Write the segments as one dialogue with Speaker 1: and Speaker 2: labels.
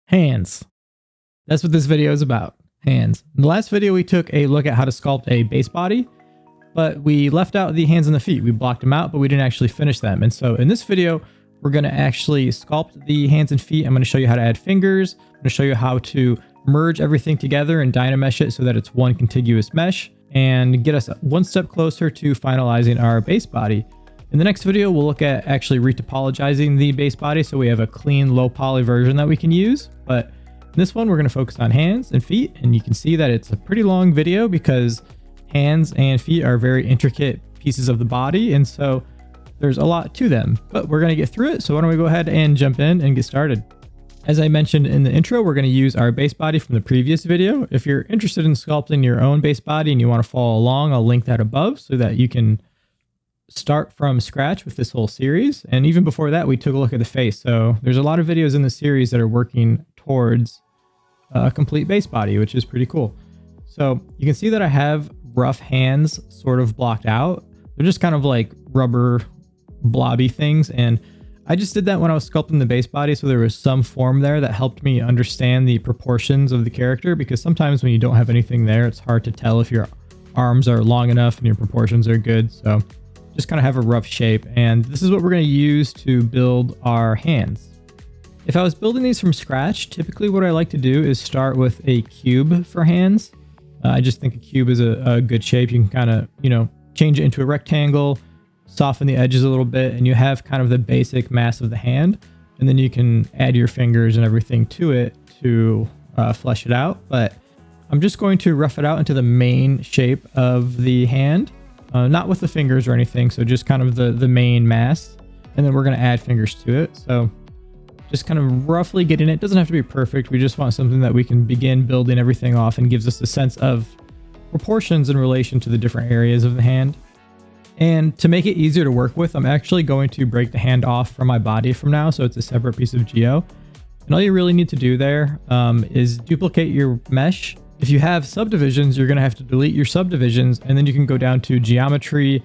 Speaker 1: Hands. That's what this video is about. Hands. In the last video, we took a look at how to sculpt a base body, but we left out the hands and the feet. We blocked them out, but we didn't actually finish them. And so in this video, we're going to actually sculpt the hands and feet. I'm going to show you how to add fingers. I'm going to show you how to merge everything together and Dynamesh it so that it's one contiguous mesh and get us one step closer to finalizing our base body. In the next video, we'll look at actually retopologizing the base body so we have a clean, low poly version that we can use. But in this one, we're going to focus on hands and feet. And you can see that it's a pretty long video because hands and feet are very intricate pieces of the body. And so there's a lot to them, but we're going to get through it. So why don't we go ahead and jump in and get started. As I mentioned in the intro, we're going to use our base body from the previous video. If you're interested in sculpting your own base body and you want to follow along, I'll link that above so that you can start from scratch with this whole series. And even before that, we took a look at the face. So there's a lot of videos in the series that are working towards a complete base body, which is pretty cool. So you can see that I have rough hands sort of blocked out. They're just kind of like rubber blobby things. And I just did that when I was sculpting the base body. So there was some form there that helped me understand the proportions of the character, because sometimes when you don't have anything there, it's hard to tell if your arms are long enough and your proportions are good. So just kind of have a rough shape. And this is what we're going to use to build our hands. If I was building these from scratch, typically what I like to do is start with a cube for hands. I just think a cube is a good shape. You can kind of, change it into a rectangle, soften the edges a little bit, and you have kind of the basic mass of the hand. And then you can add your fingers and everything to it to flesh it out. But I'm just going to rough it out into the main shape of the hand. Not with the fingers or anything, so just kind of the main mass. And then we're going to add fingers to it. So just kind of roughly getting it. It doesn't have to be perfect. We just want something that we can begin building everything off and gives us a sense of proportions in relation to the different areas of the hand. And to make it easier to work with, I'm actually going to break the hand off from my body from now, so it's a separate piece of geo. And all you really need to do there is duplicate your mesh. If you have subdivisions, you're going to have to delete your subdivisions, and then you can go down to geometry,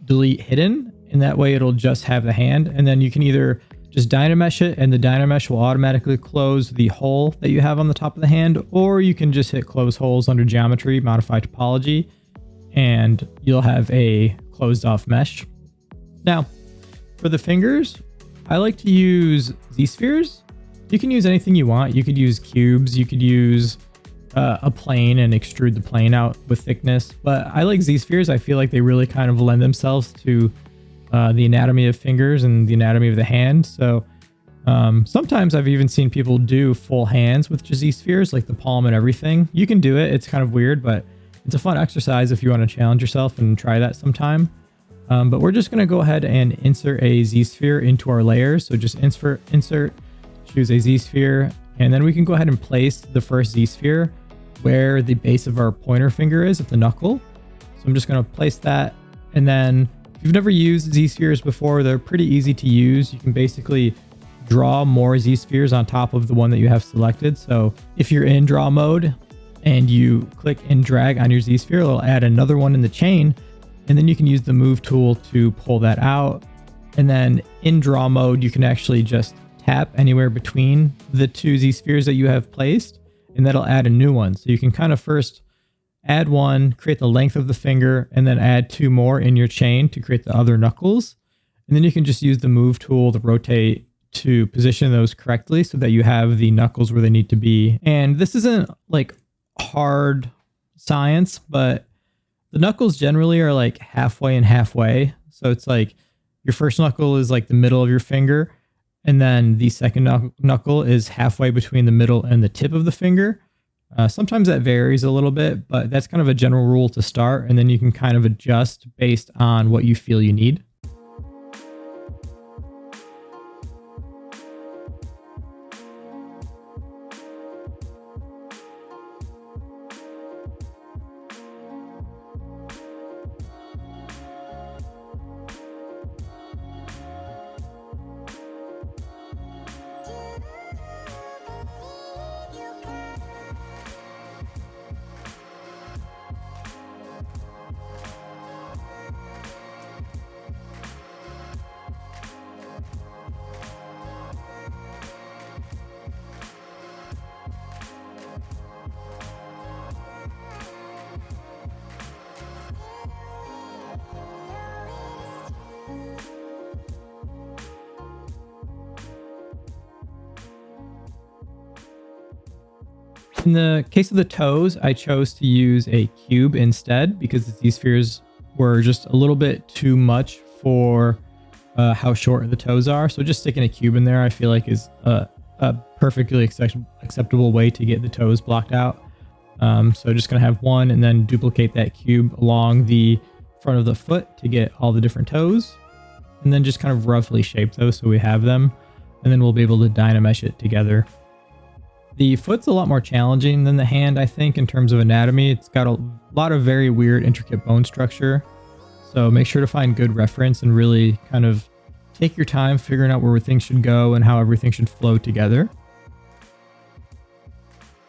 Speaker 1: delete hidden, and that way it'll just have the hand. And then you can either just Dynamesh it, and the Dynamesh will automatically close the hole that you have on the top of the hand, or you can just hit close holes under geometry, modify topology, and you'll have a closed off mesh. Now, for the fingers, I like to use Zspheres. You can use anything you want. You could use cubes, you could use a plane and extrude the plane out with thickness, but I like Zspheres. I feel like they really kind of lend themselves to the anatomy of fingers and the anatomy of the hand. So sometimes I've even seen people do full hands with just Zspheres, like the palm and everything. You can do it. It's kind of weird, but it's a fun exercise if you want to challenge yourself and try that sometime. But we're just going to go ahead and insert a Z-sphere into our layers. So just insert, choose a Z-sphere, and then we can go ahead and place the first Z-sphere where the base of our pointer finger is at the knuckle. So I'm just going to place that. And then if you've never used Z-spheres before, they're pretty easy to use. You can basically draw more Z-spheres on top of the one that you have selected. So if you're in draw mode and you click and drag on your Z-sphere, it'll add another one in the chain. And then you can use the move tool to pull that out. And then in draw mode, you can actually just tap anywhere between the two Z-spheres that you have placed, and that'll add a new one. So you can kind of first add one, create the length of the finger, and then add two more in your chain to create the other knuckles. And then you can just use the move tool to rotate to position those correctly so that you have the knuckles where they need to be. And this isn't like hard science, but the knuckles generally are like halfway and halfway. So it's like your first knuckle is like the middle of your finger, and then the second knuckle is halfway between the middle and the tip of the finger. Sometimes that varies a little bit, but that's kind of a general rule to start, and then you can kind of adjust based on what you feel you need. In the case of the toes, I chose to use a cube instead because the Z-spheres were just a little bit too much for how short the toes are. So just sticking a cube in there, I feel like is a perfectly acceptable way to get the toes blocked out. So just gonna have one and then duplicate that cube along the front of the foot to get all the different toes, and then just kind of roughly shape those so we have them, and then we'll be able to Dynamesh it together. The foot's a lot more challenging than the hand, I think, in terms of anatomy. It's got a lot of very weird, intricate bone structure. So make sure to find good reference and really kind of take your time figuring out where things should go and how everything should flow together.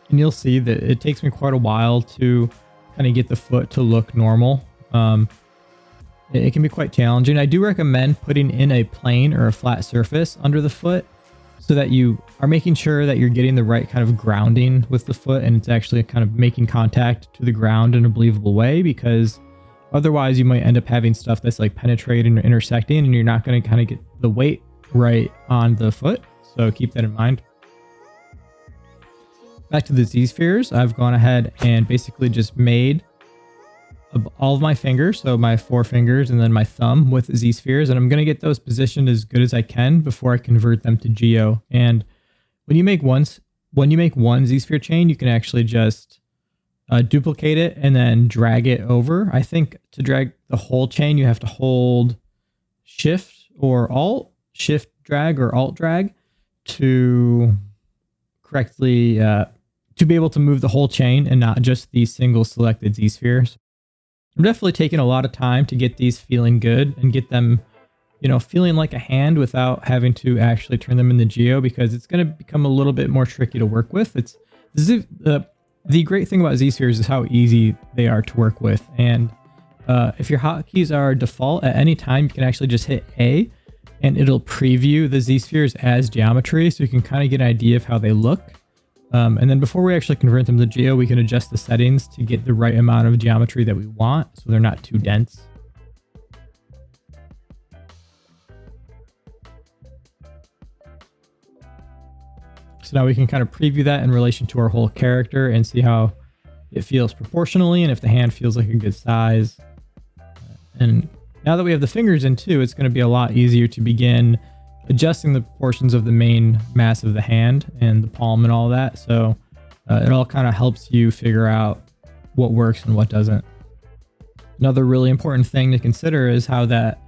Speaker 1: And you'll see that it takes me quite a while to kind of get the foot to look normal. It can be quite challenging. I do recommend putting in a plane or a flat surface under the foot so that you are making sure that you're getting the right kind of grounding with the foot and it's actually kind of making contact to the ground in a believable way, because otherwise you might end up having stuff that's like penetrating or intersecting and you're not going to kind of get the weight right on the foot. So keep that in mind. Back to the Z-spheres, I've gone ahead and basically just made all of my fingers, so my 4 fingers and then my thumb with Z-spheres, and I'm going to get those positioned as good as I can before I convert them to geo. And when you make one Z-sphere chain, you can actually just duplicate it and then drag it over. I think to drag the whole chain, you have to hold shift or alt, shift drag or alt drag to correctly to be able to move the whole chain and not just the single selected Z-spheres. I'm definitely taking a lot of time to get these feeling good and get them, you know, feeling like a hand without having to actually turn them into geo, because it's going to become a little bit more tricky to work with. It's the great thing about Z-spheres is how easy they are to work with. And if your hotkeys are default, at any time you can actually just hit A and it'll preview the Z-spheres as geometry, so you can kind of get an idea of how they look. And then before we actually convert them to geo, we can adjust the settings to get the right amount of geometry that we want, so they're not too dense. So now we can kind of preview that in relation to our whole character and see how it feels proportionally and if the hand feels like a good size. And now that we have the fingers in too, it's going to be a lot easier to begin adjusting the proportions of the main mass of the hand and the palm and all that. So it all kind of helps you figure out what works and what doesn't. Another really important thing to consider is how that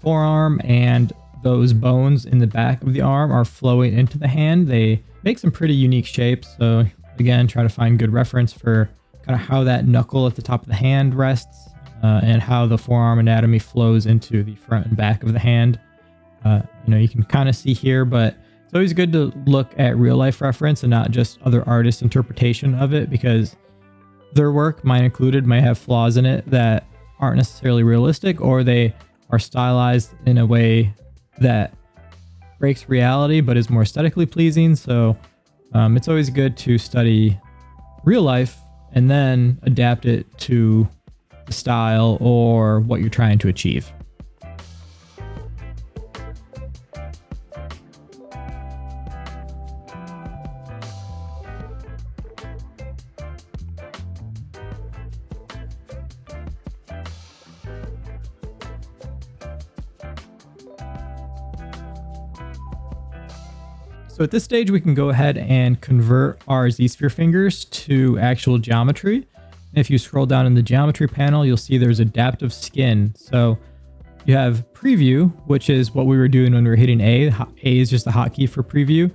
Speaker 1: forearm and those bones in the back of the arm are flowing into the hand. They make some pretty unique shapes. So again, try to find good reference for kind of how that knuckle at the top of the hand rests and how the forearm anatomy flows into the front and back of the hand. You know, you can kind of see here, but it's always good to look at real life reference and not just other artists' interpretation of it, because their work, mine included, might have flaws in it that aren't necessarily realistic, or they are stylized in a way that breaks reality but is more aesthetically pleasing. So it's always good to study real life and then adapt it to the style or what you're trying to achieve. So at this stage, we can go ahead and convert our Z-sphere fingers to actual geometry. If you scroll down in the geometry panel, you'll see there's adaptive skin. So you have preview, which is what we were doing when we were hitting A. A is just the hotkey for preview.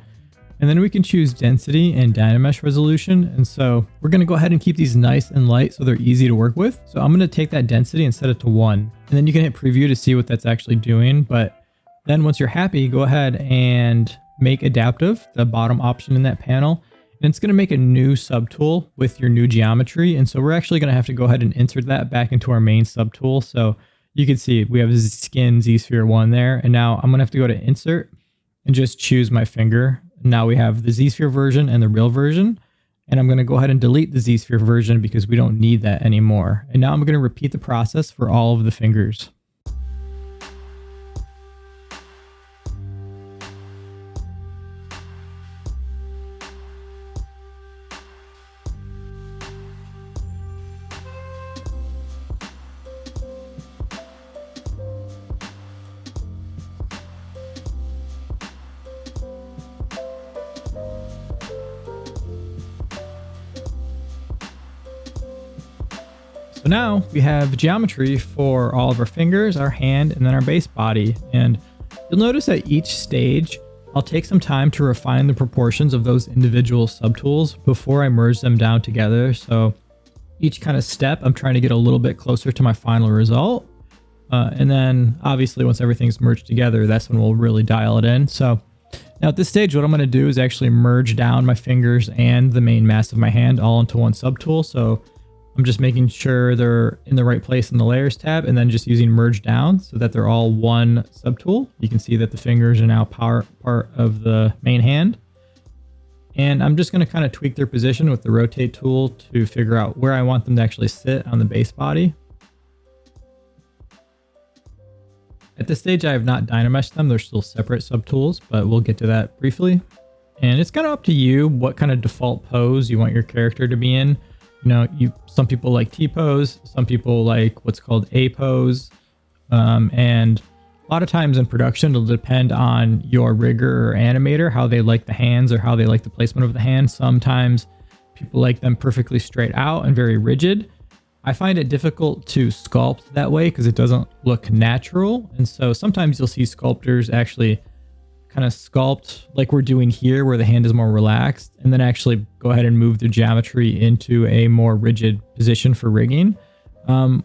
Speaker 1: And then we can choose density and Dynamesh resolution. And so we're going to go ahead and keep these nice and light so they're easy to work with. So I'm going to take that density and set it to 1. And then you can hit preview to see what that's actually doing. But then once you're happy, go ahead and make adaptive, the bottom option in that panel, and it's going to make a new subtool with your new geometry. And so we're actually going to have to go ahead and insert that back into our main subtool. So you can see we have skin Z-sphere 1 there, and now I'm going to have to go to insert and just choose my finger. Now we have the Z-sphere version and the real version, and I'm going to go ahead and delete the Z-sphere version because we don't need that anymore. And now I'm going to repeat the process for all of the fingers. So now we have geometry for all of our fingers, our hand, and then our base body. And you'll notice at each stage, I'll take some time to refine the proportions of those individual subtools before I merge them down together. So each kind of step, I'm trying to get a little bit closer to my final result. And then obviously once everything's merged together, that's when we'll really dial it in. So now at this stage, what I'm going to do is actually merge down my fingers and the main mass of my hand all into one subtool. So I'm just making sure they're in the right place in the layers tab, and then just using merge down so that they're all one subtool. You can see that the fingers are now part of the main hand. And I'm just going to kind of tweak their position with the rotate tool to figure out where I want them to actually sit on the base body. At this stage, I have not Dynamesh them. They're still separate subtools, but we'll get to that briefly. And it's kind of up to you what kind of default pose you want your character to be in. You know, some people like T-pose, some people like what's called A-pose. And a lot of times in production, it'll depend on your rigger or animator, how they like the hands or how they like the placement of the hand. Sometimes people like them perfectly straight out and very rigid. I find it difficult to sculpt that way because it doesn't look natural. And so sometimes you'll see sculptors actually kind of sculpt like we're doing here, where the hand is more relaxed, and then actually go ahead and move the geometry into a more rigid position for rigging.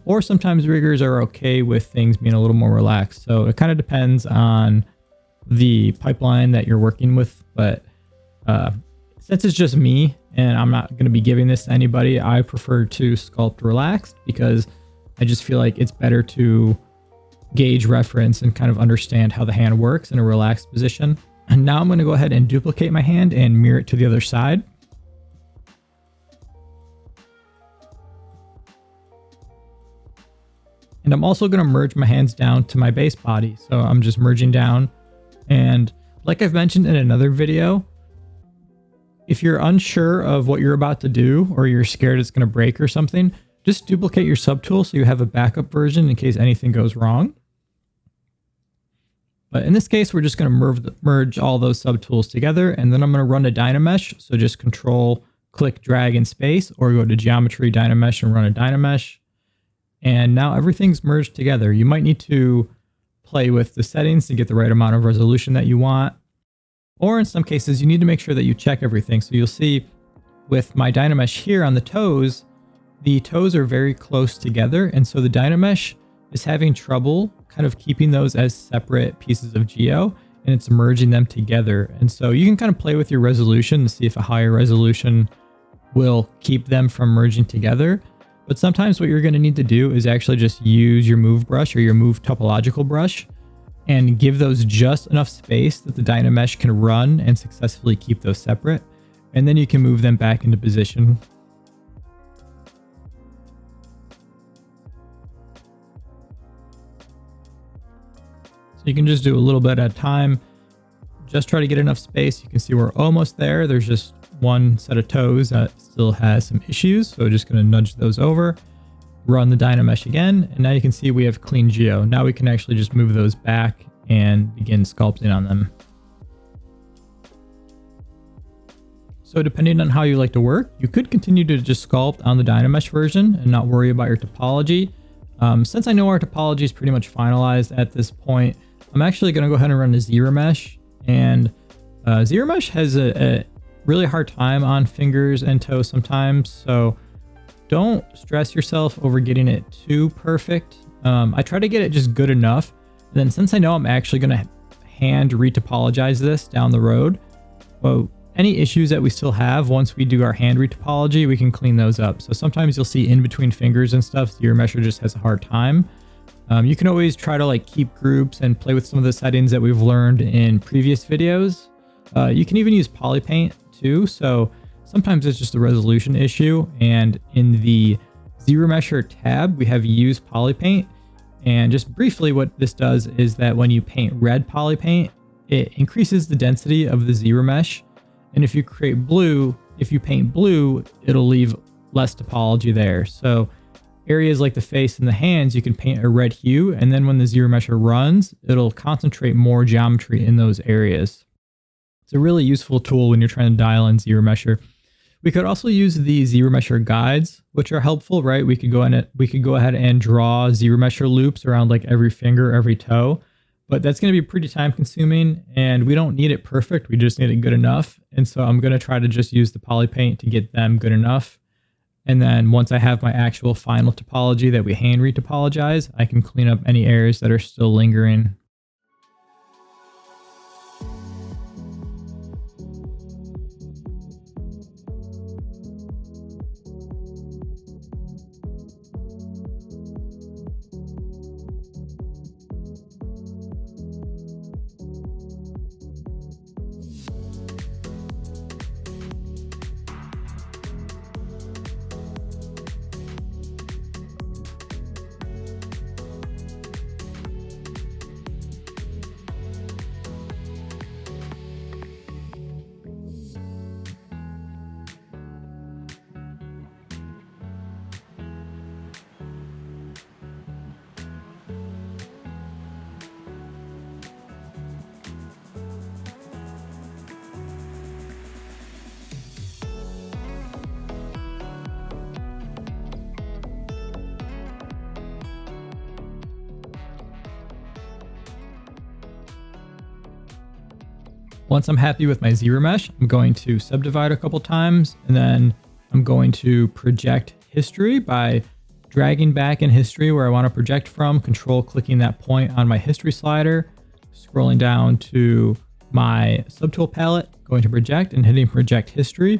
Speaker 1: Or sometimes riggers are okay with things being a little more relaxed. So it kind of depends on the pipeline that you're working with. But since it's just me and I'm not going to be giving this to anybody, I prefer to sculpt relaxed because I just feel like it's better to gauge reference and kind of understand how the hand works in a relaxed position. And now I'm going to go ahead and duplicate my hand and mirror it to the other side. And I'm also going to merge my hands down to my base body. So I'm just merging down. And like I've mentioned in another video, if you're unsure of what you're about to do, or you're scared it's going to break or something, just duplicate your subtool so you have a backup version in case anything goes wrong. But in this case, we're just going to merge all those subtools together, and then I'm going to run a Dynamesh. So just Control, click, drag in space, or go to Geometry, Dynamesh, and run a Dynamesh. And now everything's merged together. You might need to play with the settings to get the right amount of resolution that you want. Or in some cases, you need to make sure that you check everything. So you'll see with my Dynamesh here on the toes are very close together. And so the Dynamesh is having trouble kind of keeping those as separate pieces of geo, and it's merging them together. And so you can kind of play with your resolution to see if a higher resolution will keep them from merging together. But sometimes what you're going to need to do is actually just use your move brush or your move topological brush and give those just enough space that the Dynamesh can run and successfully keep those separate. And then you can move them back into position. So you can just do a little bit at a time. Just try to get enough space. You can see we're almost there. There's just one set of toes that still has some issues. So just going to nudge those over, run the Dynamesh again. And now you can see we have clean geo. Now we can actually just move those back and begin sculpting on them. So depending on how you like to work, you could continue to just sculpt on the Dynamesh version and not worry about your topology. Since I know our topology is pretty much finalized at this point, I'm actually going to go ahead and run a Zremesh. And Zremesh has a really hard time on fingers and toes sometimes. So don't stress yourself over getting it too perfect. I try to get it just good enough. And then since I know I'm actually going to hand retopologize this down the road, well, any issues that we still have once we do our hand retopology, we can clean those up. So sometimes you'll see in between fingers and stuff, Zremesher just has a hard time. You can always try to like keep groups and play with some of the settings that we've learned in previous videos. You can even use polypaint too. So sometimes it's just a resolution issue. And in the Zremesher tab, we have use polypaint. And just briefly what this does is that when you paint red polypaint, it increases the density of the Zremesh. And if you paint blue, it'll leave less topology there. So areas like the face and the hands, you can paint a red hue, and then when the Zremesher runs, it'll concentrate more geometry in those areas. It's a really useful tool when you're trying to dial in Zremesher. We could also use the ZRemesher guides, which are helpful, right? We could go ahead and draw ZRemesher loops around like every finger, every toe, but that's going to be pretty time consuming and we don't need it perfect. We just need it good enough. And so I'm going to try to just use the poly paint to get them good enough. And then once I have my actual final topology that we hand retopologize, I can clean up any areas that are still lingering. Once I'm happy with my Zremesh, I'm going to subdivide a couple times, and then I'm going to project history by dragging back in history where I want to project from, control clicking that point on my history slider, scrolling down to my subtool palette, going to project and hitting project history.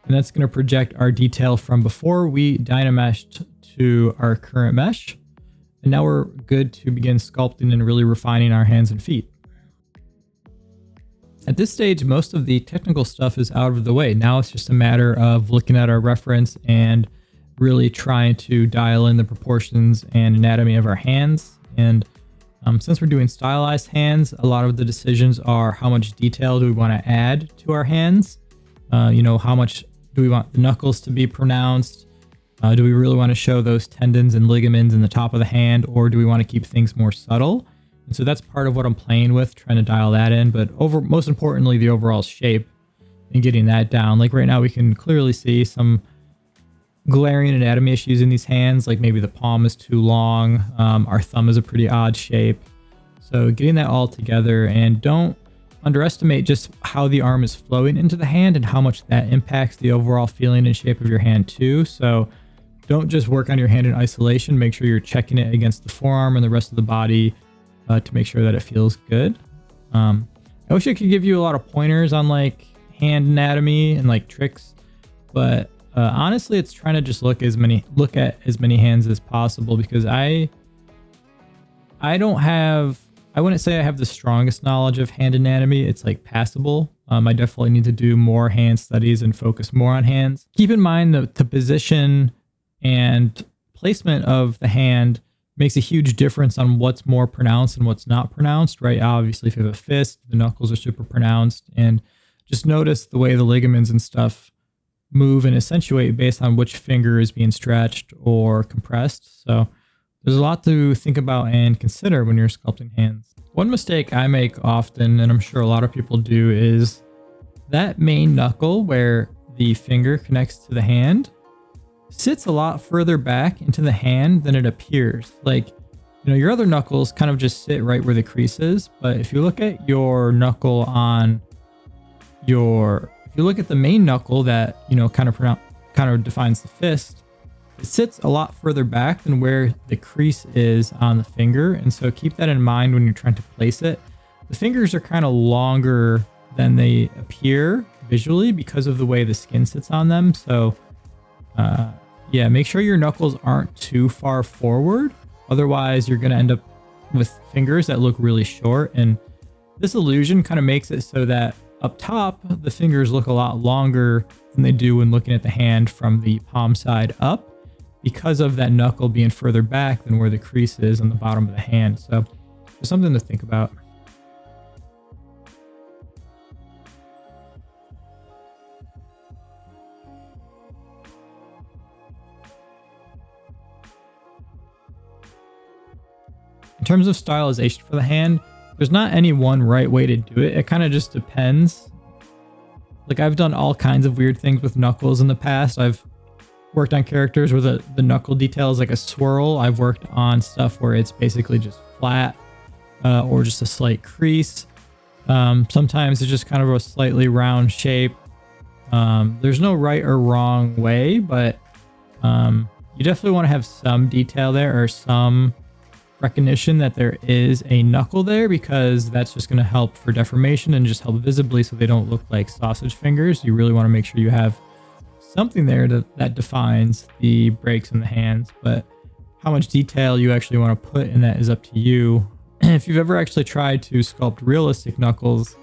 Speaker 1: And that's going to project our detail from before we Dynameshed to our current mesh. And now we're good to begin sculpting and really refining our hands and feet. At this stage, most of the technical stuff is out of the way. Now it's just a matter of looking at our reference and really trying to dial in the proportions and anatomy of our hands. And since we're doing stylized hands, a lot of the decisions are how much detail do we want to add to our hands? How much do we want the knuckles to be pronounced? Do we really want to show those tendons and ligaments in the top of the hand, or do we want to keep things more subtle? And so that's part of what I'm playing with, trying to dial that in, but most importantly, the overall shape and getting that down. Like right now, we can clearly see some glaring anatomy issues in these hands, like maybe the palm is too long, our thumb is a pretty odd shape. So getting that all together, and don't underestimate just how the arm is flowing into the hand and how much that impacts the overall feeling and shape of your hand too. So don't just work on your hand in isolation, make sure you're checking it against the forearm and the rest of the body to make sure that it feels good. I wish I could give you a lot of pointers on like hand anatomy and like tricks, but honestly, it's trying to just look at as many hands as possible, because I wouldn't say I have the strongest knowledge of hand anatomy. It's like passable. I definitely need to do more hand studies and focus more on hands. Keep in mind that the position and placement of the hand makes a huge difference on what's more pronounced and what's not pronounced, right? Obviously, if you have a fist, the knuckles are super pronounced, and just notice the way the ligaments and stuff move and accentuate based on which finger is being stretched or compressed. So there's a lot to think about and consider when you're sculpting hands. One mistake I make often, and I'm sure a lot of people do, is that main knuckle where the finger connects to the hand sits a lot further back into the hand than it appears. Like, your other knuckles kind of just sit right where the crease is. But if you look at your knuckle if you look at the main knuckle that, kind of defines the fist, it sits a lot further back than where the crease is on the finger. And so keep that in mind when you're trying to place it. The fingers are kind of longer than they appear visually because of the way the skin sits on them. So yeah, make sure your knuckles aren't too far forward. Otherwise, you're going to end up with fingers that look really short. And this illusion kind of makes it so that up top, the fingers look a lot longer than they do when looking at the hand from the palm side up, because of that knuckle being further back than where the crease is on the bottom of the hand. So there's something to think about. In terms of stylization for the hand, there's not any one right way to do it. It kind of just depends. Like I've done all kinds of weird things with knuckles in the past. I've worked on characters where the knuckle detail is like a swirl. I've worked on stuff where it's basically just flat or just a slight crease. Sometimes it's just kind of a slightly round shape. There's no right or wrong way, but you definitely want to have some detail there or some recognition that there is a knuckle there, because that's just going to help for deformation and just help visibly so they don't look like sausage fingers. You really want to make sure you have something there that defines the breaks in the hands, but how much detail you actually want to put in that is up to you. If you've ever actually tried to sculpt realistic knuckles,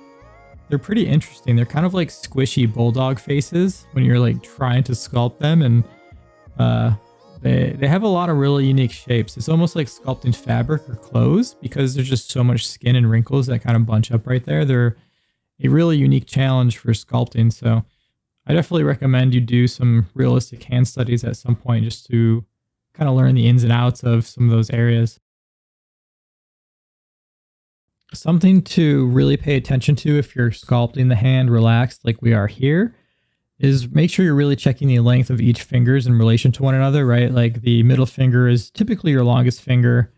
Speaker 1: they're pretty interesting. They're kind of like squishy bulldog faces when you're like trying to sculpt them, and they have a lot of really unique shapes. It's almost like sculpting fabric or clothes because there's just so much skin and wrinkles that kind of bunch up right there. They're a really unique challenge for sculpting. So I definitely recommend you do some realistic hand studies at some point just to kind of learn the ins and outs of some of those areas. Something to really pay attention to if you're sculpting the hand relaxed like we are here is make sure you're really checking the length of each fingers in relation to one another, right? Like the middle finger is typically your longest finger,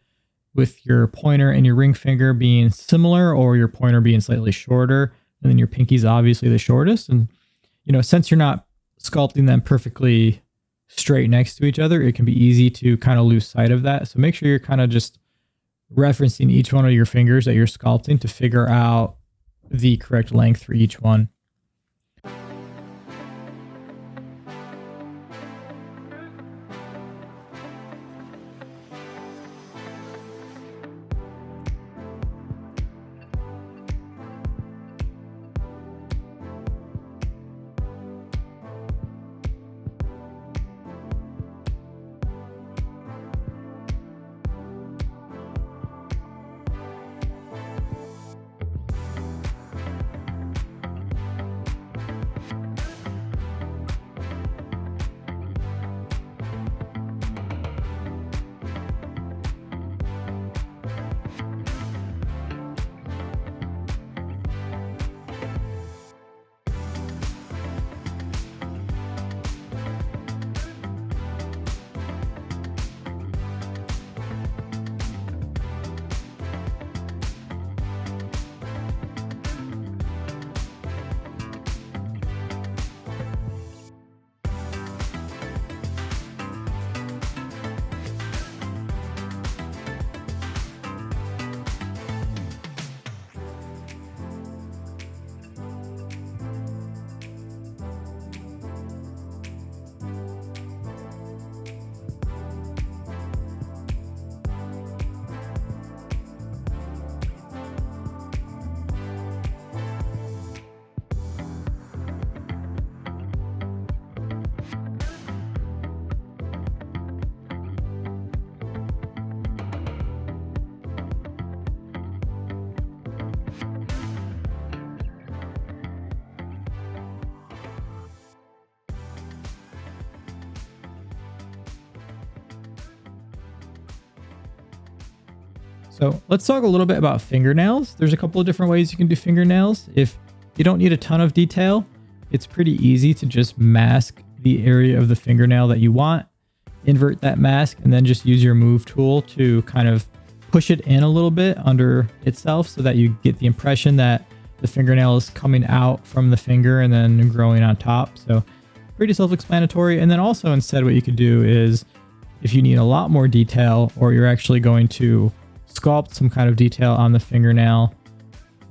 Speaker 1: with your pointer and your ring finger being similar or your pointer being slightly shorter. And then your pinky's obviously the shortest. And, you know, since you're not sculpting them perfectly straight next to each other, it can be easy to kind of lose sight of that. So make sure you're kind of just referencing each one of your fingers that you're sculpting to figure out the correct length for each one. So let's talk a little bit about fingernails. There's a couple of different ways you can do fingernails. If you don't need a ton of detail, it's pretty easy to just mask the area of the fingernail that you want, invert that mask, and then just use your move tool to kind of push it in a little bit under itself so that you get the impression that the fingernail is coming out from the finger and then growing on top. So pretty self-explanatory. And then also instead what you could do is, if you need a lot more detail or you're actually going to sculpt some kind of detail on the fingernail,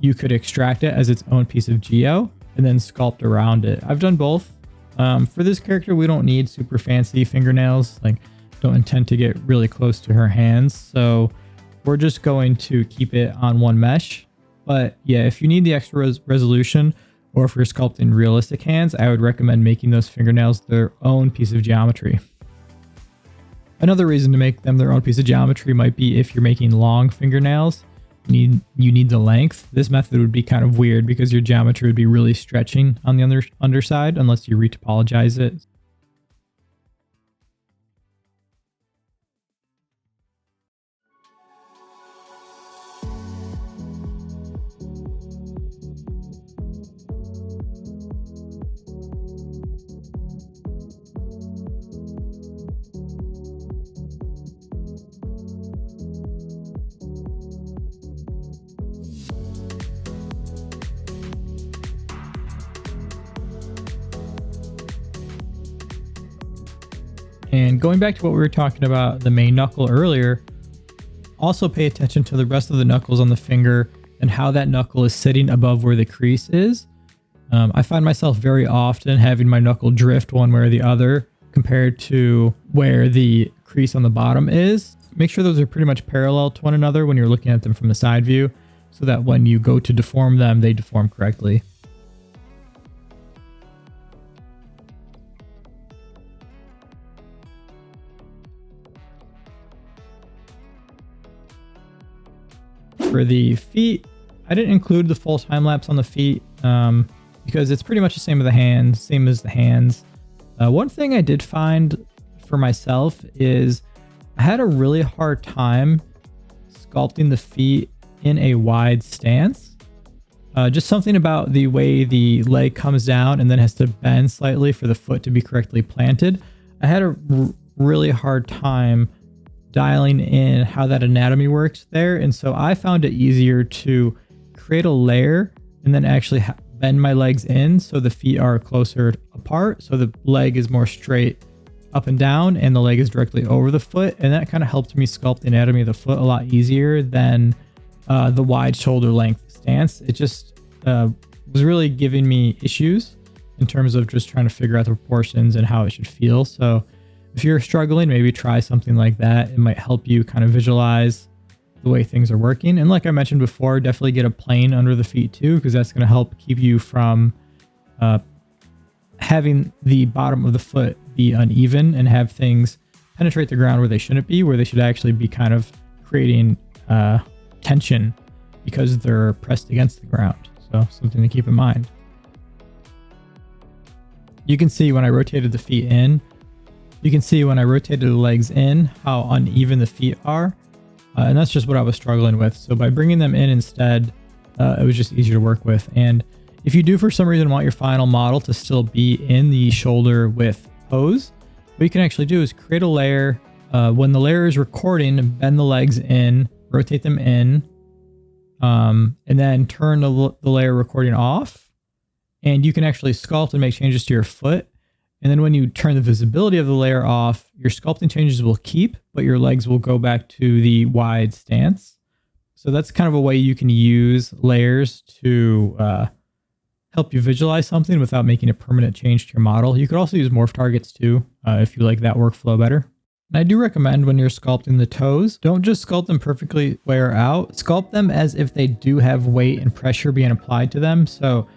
Speaker 1: you could extract it as its own piece of geo and then sculpt around it. I've done both. For this character, we don't need super fancy fingernails, like don't intend to get really close to her hands. So we're just going to keep it on one mesh. But yeah, if you need the extra resolution, or if you're sculpting realistic hands, I would recommend making those fingernails their own piece of geometry. Another reason to make them their own piece of geometry might be if you're making long fingernails, you need the length. This method would be kind of weird because your geometry would be really stretching on the underside unless you retopologize it. going back to what we were talking about, the main knuckle earlier, also pay attention to the rest of the knuckles on the finger and how that knuckle is sitting above where the crease is. I find myself very often having my knuckle drift one way or the other compared to where the crease on the bottom is. Make sure those are pretty much parallel to one another when you're looking at them from the side view, so that when you go to deform them, they deform correctly. For the feet, I didn't include the full time lapse on the feet because it's pretty much the same as the hands. One thing I did find for myself is I had a really hard time sculpting the feet in a wide stance. Just something about the way the leg comes down and then has to bend slightly for the foot to be correctly planted. I had a really hard time dialing in how that anatomy works there. And so I found it easier to create a layer and then actually bend my legs in so the feet are closer apart. So the leg is more straight up and down and the leg is directly over the foot. And that kind of helped me sculpt the anatomy of the foot a lot easier than the wide shoulder length stance. It just was really giving me issues in terms of just trying to figure out the proportions and how it should feel. So if you're struggling, maybe try something like that. It might help you kind of visualize the way things are working. And like I mentioned before, definitely get a plane under the feet too, because that's going to help keep you from having the bottom of the foot be uneven and have things penetrate the ground where they shouldn't be, where they should actually be kind of creating tension because they're pressed against the ground. So something to keep in mind. You can see when I rotated the feet in, you can see when I rotated the legs in how uneven the feet are. And that's just what I was struggling with. So by bringing them in instead, it was just easier to work with. And if you do for some reason want your final model to still be in the shoulder width pose, what you can actually do is create a layer. When the layer is recording, bend the legs in, rotate them in, and then turn the layer recording off. And you can actually sculpt and make changes to your foot. And then when you turn the visibility of the layer off, your sculpting changes will keep, but your legs will go back to the wide stance. So that's kind of a way you can use layers to help you visualize something without making a permanent change to your model. You could also use morph targets too, if you like that workflow better. And I do recommend when you're sculpting the toes, don't just sculpt them perfectly wear out. Sculpt them as if they do have weight and pressure being applied to them. So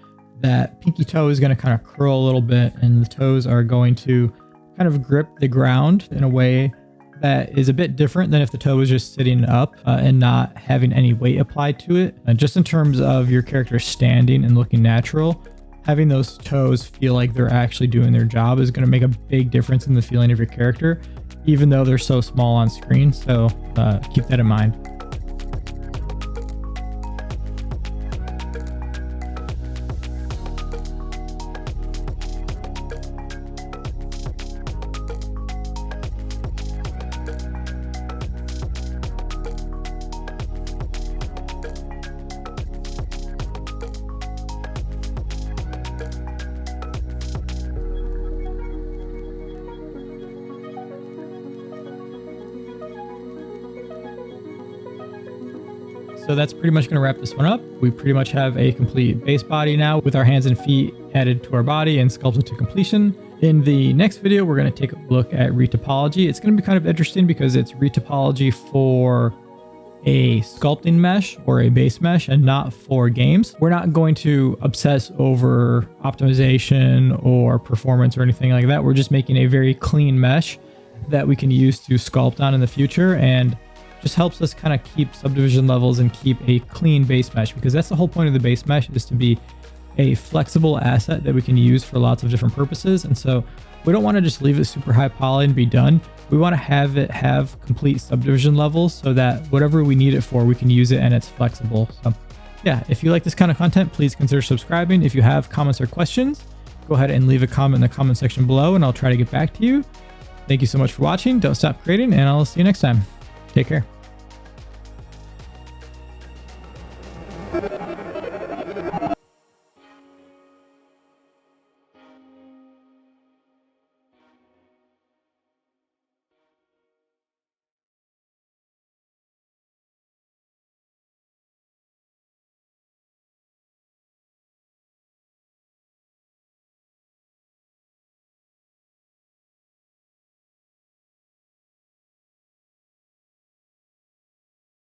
Speaker 1: that pinky toe is going to kind of curl a little bit and the toes are going to kind of grip the ground in a way that is a bit different than if the toe was just sitting up and not having any weight applied to it. And just in terms of your character standing and looking natural, having those toes feel like they're actually doing their job is going to make a big difference in the feeling of your character, even though they're so small on screen. So keep that in mind. So that's pretty much going to wrap this one up. We pretty much have a complete base body now with our hands and feet added to our body and sculpted to completion. In the next video, we're going to take a look at retopology. It's going to be kind of interesting because it's retopology for a sculpting mesh or a base mesh and not for games. We're not going to obsess over optimization or performance or anything like that. We're just making a very clean mesh that we can use to sculpt on in the future, and just helps us kind of keep subdivision levels and keep a clean base mesh, because that's the whole point of the base mesh, is to be a flexible asset that we can use for lots of different purposes. And so we don't want to just leave it super high poly and be done. We want to have it have complete subdivision levels so that whatever we need it for, we can use it and it's flexible. So yeah, if you like this kind of content, please consider subscribing. If you have comments or questions, go ahead and leave a comment in the comment section below and I'll try to get back to you. Thank you so much for watching. Don't stop creating, and I'll see you next time. Take care.